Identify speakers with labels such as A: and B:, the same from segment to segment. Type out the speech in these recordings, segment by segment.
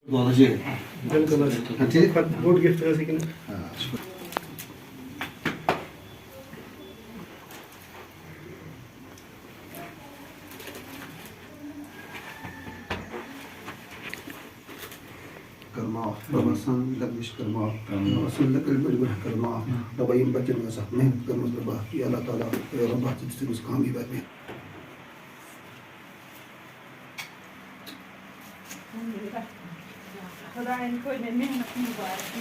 A: بالکل boat gift
B: کرما رمضان لگش کرما رسول لك البر کرما دبایم بچن واسا محنت کرنا ربا یا اللہ تعالی یا رب سے اس کامیاب ہے
C: خدا ان کو محنت مبارک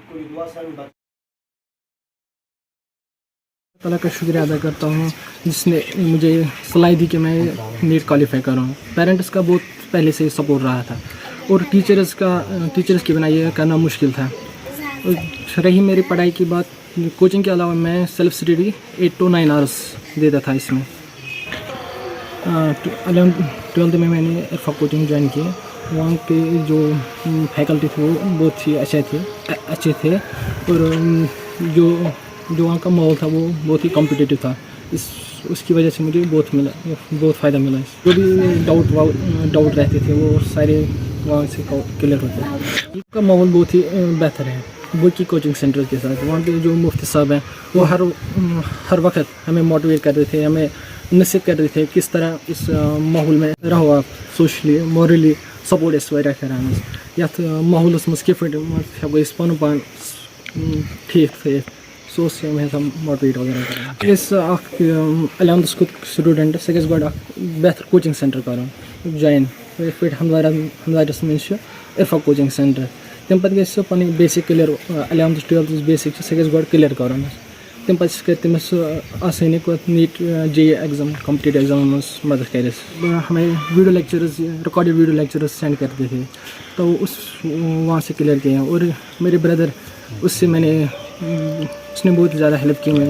A: کوئی دعا سر
D: تعالیٰ کا شکریہ ادا کرتا ہوں جس نے مجھے صلاحیت دی کہ میں نیٹ کوالیفائی کروں. پیرنٹس کا بہت پہلے سے سپورٹ رہا تھا اور ٹیچرز کے بنا یہ کرنا مشکل تھا. رہی میری پڑھائی کی بات، کوچنگ کے علاوہ میں سیلف اسٹڈی 8 to 9 hours دیتا تھا. اس میں 11th میں نے عرفا کوچنگ جوائن کی. وہاں کے جو فیکلٹی تھے وہ بہت ہی اچھے تھے اور جو وہاں کا ماحول تھا وہ بہت ہی کمپٹیٹیو تھا. اس کی وجہ سے مجھے بہت فائدہ ملا. جو بھی ڈاؤٹ رہتے تھے وہ سارے وہاں سے کلیئر ہوتے ہیں. ان کا ماحول بہت ہی بہتر ہے باقی کوچنگ سینٹر کے ساتھ. وہاں کے جو مفتی صاحب ہیں وہ ہر وقت ہمیں موٹیویٹ کرتے تھے، ہمیں نصیحت کرتے تھے کس طرح اس ماحول میں رہو آپ سوشلی مورلی سپورٹ اس واریاہ کران یتھ ماحولس مز کِتھ پٲٹھۍ ہٮ۪کو أسۍ پنُن پان ٹھیٖک تھٲیِتھ. سُہ اوس مےٚ ہٮ۪ژان ماٹویٹ وغیرہ کران. یُس اکھ 11th سٹوٗڈنٛٹ سُہ گژھِ گۄڈٕ اکھ بہتر کوچنگ سینٹر کرُن جوین. یِتھ پٲٹھۍ ہندوارس منٛز چھُ عرفا کوچنگ سینٹر. تمہِ پتہٕ گژھِ سُہ پنٕنۍ basic clear 11th 12th basic چھُ سُہ گژھِ گۄڈٕ کلیر کرُن. تمہِ پتہٕ کرِ تٔمِس سُہ آسٲنی نیٹ JEE ایگزام کمپٹیٹیو ایگزامن منٛز مدد کرِ. ہمیں video lectures recorded video lectures send کرتے تھے تو وہاں سے کلیئر کیے ہیں. اور میرے بردر اس نے بہت زیادہ ہیلپ کی. میں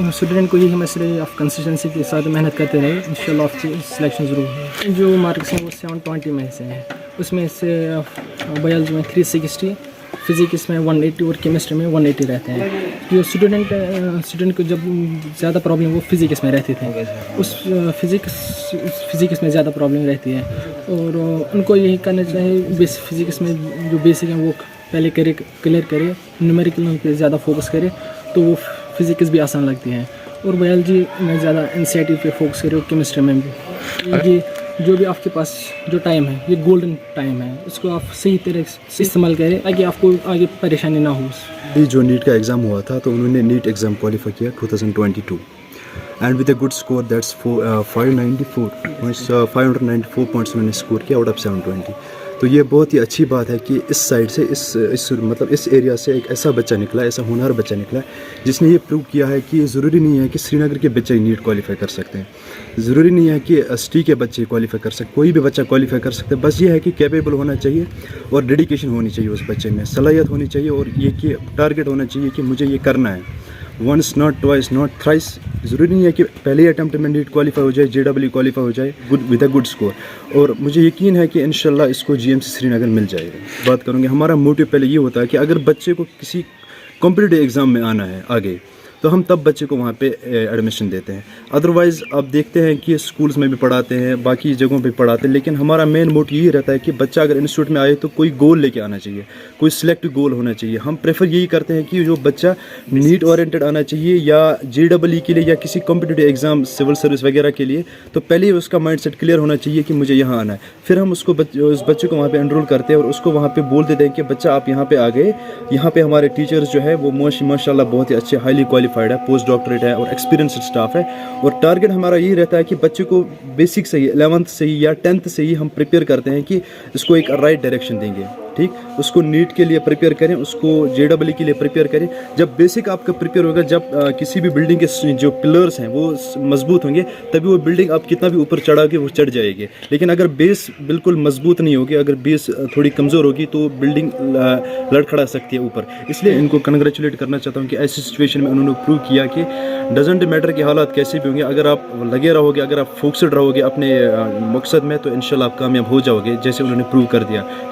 D: اسٹوڈنٹ کو یہی مسئلے آپ کنسسٹنسی کے ساتھ محنت کرتے رہے، انشاءاللہ آپ کی سلیکشن ضرور ہے. جو مارکس ہیں وہ 720 میں سے ہیں. اس میں سے بایولوجی میں 360، فزکس میں 180 اور کیمسٹری میں 180 رہتے ہیں. جو اسٹوڈنٹ کو جب زیادہ پرابلم وہ فزکس میں رہتے تھے، اس فزکس میں زیادہ پرابلم رہتی ہے. اور ان کو یہی کرنا چاہیے فزکس میں جو بیسک ہیں وہ پہلے کلیئر کرے، نیومیریکل پہ زیادہ فوکس کرے تو وہ فزکس بھی آسان لگتی ہے. اور بایولوجی میں زیادہ NCERT پہ فوکس کرے اور کیمسٹری میں بھی. یہ جو بھی آپ کے پاس جو ٹائم ہے یہ گولڈن ٹائم ہے، اس کو آپ صحیح طرح سے استعمال کریں تاکہ آپ کو آگے پریشانی نہ ہو.
E: بھی جو نیٹ کا ایگزام ہوا تھا تو انہوں نے نیٹ ایگزام کوالیفائی کیا 2022 and with a good score that's 594 points انہوں نے اسکور کیا آؤٹ آف 720. تو یہ بہت ہی اچھی بات ہے کہ اس سائڈ سے اس ایریا سے ایک ایسا بچہ نکلا، ایسا ہونہار بچہ نکلا جس نے یہ پروو کیا ہے کہ ضروری نہیں ہے کہ سری نگر کے بچے نیٹ کوالیفائی کر سکتے ہیں، ضروری نہیں ہے کہ ST کے بچے کوالیفائی کر سکتے، کوئی بھی بچہ کوالیفائی کر سکتا ہے. بس یہ ہے کہ کیپیبل ہونا چاہیے اور ڈیڈیکیشن ہونی چاہیے اس بچے میں، صلاحیت ہونی چاہیے اور یہ کہ ٹارگیٹ ہونا چاہیے کہ مجھے یہ کرنا ہے. Once not twice not thrice. ضروری نہیں ہے کہ پہلے اٹیمپٹ میں نیٹ کوالیفائی ہو جائے، JEE کوالیفائی ہو جائے ود اے گڈ اسکور. اور مجھے یقین ہے کہ انشاءاللہ اس کو GMC سری نگر مل جائے گا. بات کروں گے ہمارا موٹیو پہلے یہ ہوتا ہے کہ اگر بچے کو کسی کمپٹیٹیو ایگزام میں آنا ہے آگے تو ہم تب بچے کو وہاں پہ ایڈمیشن دیتے ہیں. ادروائز آپ دیکھتے ہیں کہ اسکولس میں بھی پڑھاتے ہیں، باقی جگہوں پہ پڑھاتے ہیں، لیکن ہمارا مین موٹو یہی رہتا ہے کہ بچہ اگر انسٹیٹیوٹ میں آئے تو کوئی گول لے کے آنا چاہیے، کوئی سلیکٹ گول ہونا چاہیے. ہم پریفر یہی کرتے ہیں کہ جو بچہ نیٹ اورینٹڈ آنا چاہیے یا JEE کے لیے یا کسی کمپٹیٹیو ایگزام سول سروس وغیرہ کے لیے، تو پہلے ہی اس کا مائنڈ سیٹ کلیئر ہونا چاہیے کہ مجھے یہاں آنا ہے. پھر ہم اس بچے کو وہاں پہ انرول کرتے ہیں اور اس کو وہاں پہ بول دیتے ہیں کہ بچہ آپ یہاں پہ آ گئے. یہاں پہ ہمارے ٹیچرز جو ہے وہ ماشاء اللہ بہت ہی اچھے ہائیلی کوالیفائڈ ہے، پوسٹ ڈاکٹریٹ ہے اور ایکسپیرینسڈ اسٹاف ہے. اور ٹارگیٹ ہمارا یہی رہتا ہے کہ بچے کو بیسک سے ہی 11th سے ہی یا 10th سے ہی ہم پریپیئر کرتے ہیں کہ اس کو ایک رائٹ ڈائریکشن دیں گے. ٹھیک، اس کو نیٹ کے لیے پریپیئر کریں، اس کو JEE کے لیے پریپیئر کریں. جب بیسک آپ کا پریپیئر ہوگا، جب کسی بھی بلڈنگ کے جو پلرس ہیں وہ مضبوط ہوں گے تبھی وہ بلڈنگ آپ کتنا بھی اوپر چڑھا کے وہ چڑھ جائے گی. لیکن اگر بیس بالکل مضبوط نہیں ہوگی، اگر بیس تھوڑی کمزور ہوگی تو بلڈنگ لڑکھڑا سکتی ہے اوپر. اس لیے ان کو کنگریچولیٹ کرنا چاہتا ہوں کہ ایسی سچویشن میں انہوں نے پروو کیا کہ ڈزنٹ میٹر کہ حالات کیسے بھی ہوں گے، اگر آپ لگے رہو گے، اگر آپ فوکسڈ رہو گے اپنے مقصد میں تو انشاءاللہ آپ کامیاب ہو جاؤ گے، جیسے انہوں نے پروو کر دیا.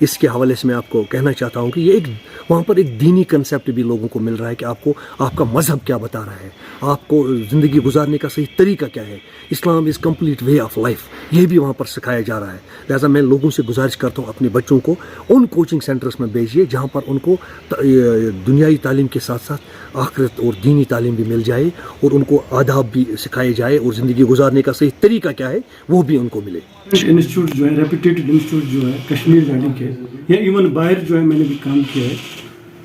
F: اس کے حوالے سے میں آپ کو کہنا چاہتا ہوں کہ یہ ایک وہاں پر ایک دینی کنسیپٹ بھی لوگوں کو مل رہا ہے کہ آپ کو آپ کا مذہب کیا بتا رہا ہے, آپ کو زندگی گزارنے کا صحیح طریقہ کیا ہے. Islam is complete way of life, یہ بھی وہاں پر سکھایا جا رہا ہے. لہٰذا میں لوگوں سے گزارش کرتا ہوں اپنے بچوں کو ان کوچنگ سینٹرز میں بھیجیے جہاں پر ان کو دنیائی تعلیم کے ساتھ ساتھ آخرت اور دینی تعلیم بھی مل جائے, اور ان کو آداب بھی سکھائے جائے, اور زندگی گزارنے کا صحیح طریقہ کیا ہے وہ بھی ان کو ملے.
A: انسٹیٹیوٹ جو ہے ریپوٹیڈ انسٹیٹیوٹ جو ہے کشمیر ویلی کے, یا ایون باہر جو ہے میں نے بھی کام کیا ہے,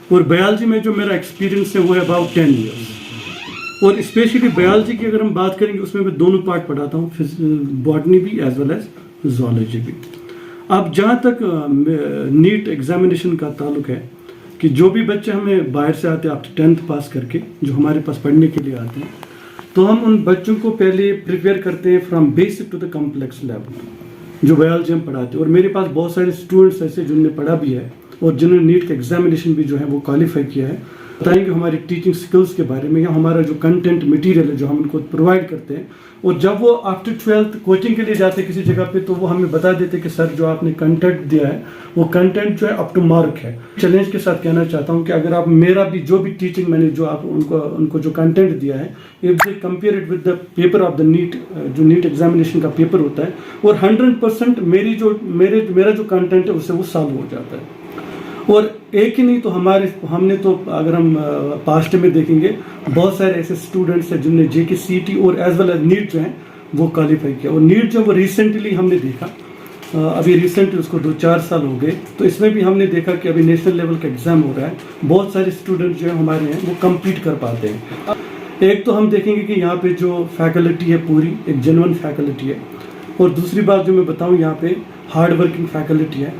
A: اور بایولوجی میں جو میرا ایکسپیرینس ہے وہ ہے اباؤٹ 10 ایئرس. اور اسپیشلی بایولوجی کی اگر ہم بات کریں گے اس میں دونوں پارٹ پڑھاتا ہوں, باٹنی بھی ایز ویل ایز زوالوجی بھی. اب جہاں تک نیٹ ایگزامینیشن کا تعلق ہے کہ جو بھی بچے ہمیں باہر سے آتے ہیں آپ 10th پاس کر کے جو ہمارے پاس پڑھنے کے لیے آتے ہیں, تو ہم ان بچوں کو پہلے پریپیئر کرتے ہیں from basic to the complex level جو بایولوجی ہم پڑھاتے ہیں. اور میرے پاس بہت سارے اسٹوڈنٹس ایسے جنہوں نے پڑھا بھی ہے اور جنہوں نے نیٹ کا ایگزامینیشن بھی جو ہے وہ کوالیفائی کیا ہے. بتائیں گے ہماری ٹیچنگ سکلز کے بارے میں, یا ہمارا جو کنٹینٹ مٹیریل ہے جو ہم ان کو پرووائڈ کرتے ہیں. اور جب وہ آفٹر 12th کوچنگ کے لیے جاتے ہیں کسی جگہ پہ, تو وہ ہمیں بتا دیتے کہ سر جو آپ نے کنٹینٹ دیا ہے وہ کنٹینٹ جو ہے اپ ٹو مارک ہے. چیلنج کے ساتھ کہنا چاہتا ہوں کہ اگر آپ میرا بھی جو بھی ٹیچنگ میں نے جو آپ ان کو جو کنٹینٹ دیا ہے, if they compare it with the paper of the NEET, جو نیٹ ایگزامینیشن کا پیپر ہوتا ہے, اور 100% میرا جو کنٹینٹ ہے اس سے وہ سالو ہو جاتا ہے. اور ایک ہی نہیں تو ہم نے تو اگر ہم پاسٹ میں دیکھیں گے بہت سارے ایسے اسٹوڈنٹس ہیں جن نے JKCET اور ایز ویل ایز نیٹ جو ہیں وہ کوالیفائی کیا. اور نیٹ جو وہ ریسنٹلی ہم نے دیکھا, ابھی ریسنٹلی اس کو 2-4 سال ہو گئے, تو اس میں بھی ہم نے دیکھا کہ ابھی نیشنل لیول کا ایگزام ہو رہا ہے, بہت سارے اسٹوڈنٹ جو ہیں ہمارے ہیں وہ کمپلیٹ کر پاتے ہیں. ایک تو ہم دیکھیں گے کہ یہاں پہ جو فیکلٹی ہے پوری ایک جینوئن فیکلٹی ہے, اور دوسری بات جو میں بتاؤں یہاں پہ ہارڈ ورکنگ فیکلٹی ہے.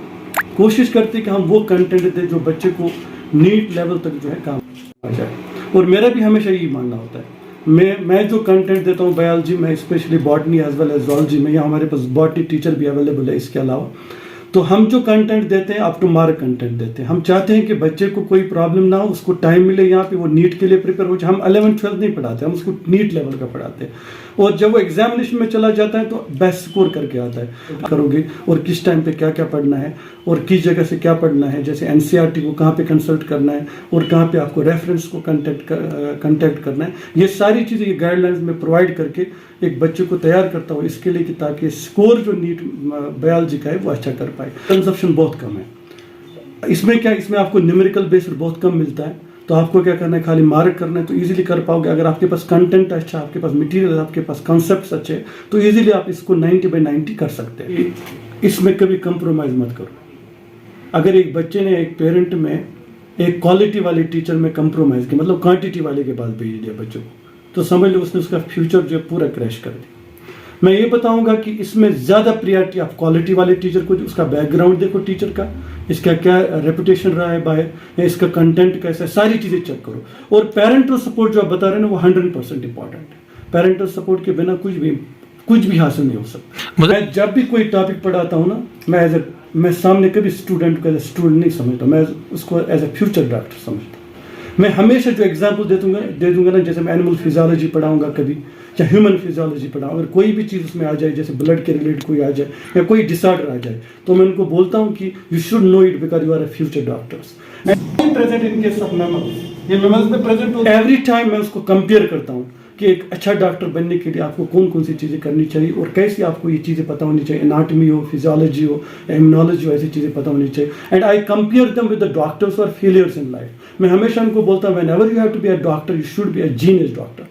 A: کوشش کرتے کہ ہم وہ کنٹینٹ دیں جو بچے کو نیٹ لیول تک جو ہے کام آ جائے. اور میرا بھی ہمیشہ یہی ماننا ہوتا ہے, میں جو کنٹینٹ دیتا ہوں بایولوجی میں, specially botany as well as zoology میں, یا ہمارے پاس باٹنی ٹیچر بھی اویلیبل ہے اس کے علاوہ, تو ہم جو کنٹینٹ دیتے ہیں اپ ٹو مارک کنٹینٹ دیتے ہیں. ہم چاہتے ہیں کہ بچے کو کوئی پرابلم نہ ہو, اس کو ٹائم ملے یہاں پہ وہ نیٹ کے لیے پریپیئر ہو جائے. ہم 11th-12th نہیں پڑھاتے, ہم اس کو نیٹ لیول کا پڑھاتے ہیں. اور جب وہ ایگزامینیشن میں چلا جاتا ہے تو بیسٹ اسکور کر کے آتا ہے. کرو گے اور کس ٹائم پہ کیا کیا پڑھنا ہے اور کس جگہ سے کیا پڑھنا ہے, جیسے NCERT کو کہاں پہ کنسلٹ کرنا ہے اور کہاں پہ آپ کو ریفرنس کو کنٹیکٹ کرنا ہے. یہ ساری چیزیں یہ گائیڈ لائنز میں پرووائڈ کر کے ایک بچے کو تیار کرتا ہوں اس کے لیے کہ تاکہ اسکور جو نیٹ بایولوجی کا ہے وہ اچھا کر پائے. کنزپشن بہت کم ہے اس میں. کیا اس میں آپ کو نیومیریکل بیسڈ بہت کم ملتا ہے, تو آپ کو کیا کرنا ہے خالی مارک کرنا ہے, تو ایزیلی کر پاؤ گے. اگر آپ کے پاس کنٹینٹ اچھا, آپ کے پاس مٹیریل, آپ کے پاس کانسیپٹس اچھے, تو ایزیلی آپ اس کو 90/90 کر سکتے ہیں. اس میں کبھی کمپرومائز مت کرو. اگر ایک بچے نے ایک پیرنٹ میں ایک کوالٹی والے ٹیچر میں کمپرومائز کیا, مطلب کوانٹٹی والے کے پاس بھیج دیا بچوں کو, تو سمجھ لو اس نے اس کا فیوچر جو ہے پورا کریش کر دیا. میں یہ بتاؤں گا کہ اس میں زیادہ پریارٹی آپ کوالٹی والے ٹیچر کو, اس کا بیک گراؤنڈ دیکھو ٹیچر کا, اس کا کیا ریپوٹیشن رہا ہے باہر, یا اس کا کنٹینٹ کیسا ہے, ساری چیزیں چیک کرو. اور پیرنٹل سپورٹ جو آپ بتا رہے ہیں نا وہ 100% امپورٹنٹ ہے. پیرنٹل سپورٹ کے بنا کچھ بھی حاصل نہیں ہو سکتا. میں جب بھی کوئی ٹاپک پڑھاتا ہوں نا, میں سامنے کبھی اسٹوڈنٹ کو ایز اے اسٹوڈنٹ نہیں سمجھتا, میں اس کو ایز اے فیوچر ڈاکٹر سمجھتا ہوں. میں ہمیشہ جو ایگزامپل دے دوں گا نا, جیسے میں اینیمل فزیالوجی پڑھاؤں گا کبھی, یا ہیومن فزیالوجی پڑھاؤں, اگر کوئی بھی چیز اس میں آ جائے, جیسے بلڈ کے ریلیٹڈ کوئی آ جائے یا کوئی ڈس آرڈر آ جائے, تو میں ان کو بولتا ہوں کہ you should know it because you are a future doctors. Present in case of mammals, یہ میملز میں پریزنٹ ہو, ایوری ٹائم میں اس کو کمپیئر کرتا ہوں کہ ایک اچھا ڈاکٹر بننے کے لیے آپ کو کون سی چیزیں کرنی چاہیے اور کیسے آپ کو یہ چیزیں پتہ ہونی چاہیے, اناٹمی ہو, فزیالوجی ہو, ایمنالوجی ہو, ایسی چیزیں پتہ ہونی چاہیے. And I compare them with the doctors اور فیلئرس ان لائف. میں ہمیشہ ان کو بولتا ہوں whenever you have to be a doctor you should be a genius doctor.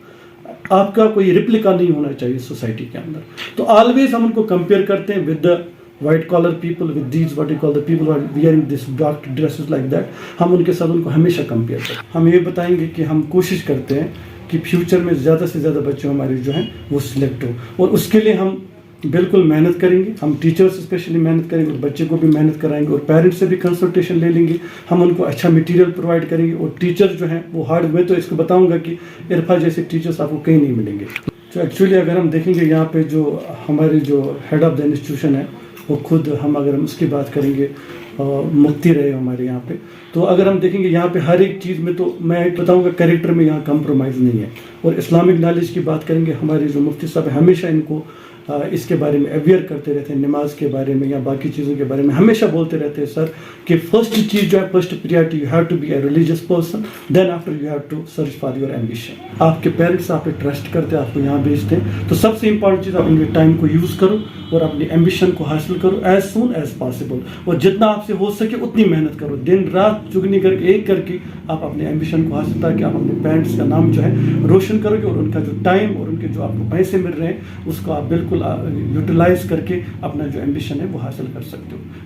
A: آپ کا کوئی ریپلیکا نہیں ہونا چاہیے سوسائٹی کے اندر. تو آلویز ہم ان کو کمپیئر کرتے ہیں with the white collar people, with these what you call the people are wearing this doctor dresses like that. ہم ان کے ساتھ ان کو ہمیشہ کمپیئر کرتے ہیں. ہم یہ بتائیں گے کہ ہم کوشش کرتے ہیں کہ فیوچر میں زیادہ سے زیادہ بچے ہمارے جو ہیں وہ سلیکٹ ہو, اور اس کے لیے ہم بالکل محنت کریں گے. ہم ٹیچرس اسپیشلی محنت کریں گے, اور بچے کو بھی محنت کرائیں گے, اور پیرنٹس سے بھی کنسلٹیشن لے لیں گے. ہم ان کو اچھا مٹیریل پرووائڈ کریں گے, اور ٹیچر جو ہیں وہ ہارڈ. میں تو اس کو بتاؤں گا کہ عرفا جیسے ٹیچرس آپ کو کہیں نہیں ملیں گے. تو ایکچولی اگر ہم دیکھیں گے یہاں پہ جو ہمارے جو ہیڈ آف دا انسٹیٹیوشن ہے وہ خود, ہم اگر ہم اس کی بات کریں گے, مفتی رہے ہمارے یہاں پہ, تو اگر ہم دیکھیں گے یہاں پہ ہر ایک چیز میں, تو میں بتاؤں گا کریکٹر میں یہاں کمپرومائز نہیں ہے. اور اسلامک نالج کی بات کریں گے, ہمارے جو مفتی صاحب ہیں ہمیشہ ان کو اس کے بارے میں اویئر کرتے رہتے ہیں, نماز کے بارے میں یا باقی چیزوں کے بارے میں ہمیشہ بولتے رہتے ہیں سر کہ فرسٹ چیز جو ہے, first priority you have to be a religious person, then after you have to search for your ambition. آپ کے پیرنٹس آپ پہ ٹرسٹ کرتے ہیں, آپ کو یہاں بھیجتے ہیں, تو سب سے امپورٹنٹ چیز آپ ان کے ٹائم کو یوز کرو اور اپنی ایمبیشن کو حاصل کرو ایز سون ایز پاسبل, اور جتنا آپ سے ہو سکے اتنی محنت کرو, دن رات چگنی کر کے ایک کر کے آپ اپنے ایمبیشن کو حاصل, تاکہ آپ اپنے پیرنٹس کا نام جو ہے روشن کرو گے, اور ان کا جو ٹائم اور ان کے جو آپ کو پیسے مل رہے ہیں اس کو آپ بالکل یوٹیلائز کر کے اپنا جو ایمبیشن ہے وہ حاصل کر سکتے ہو.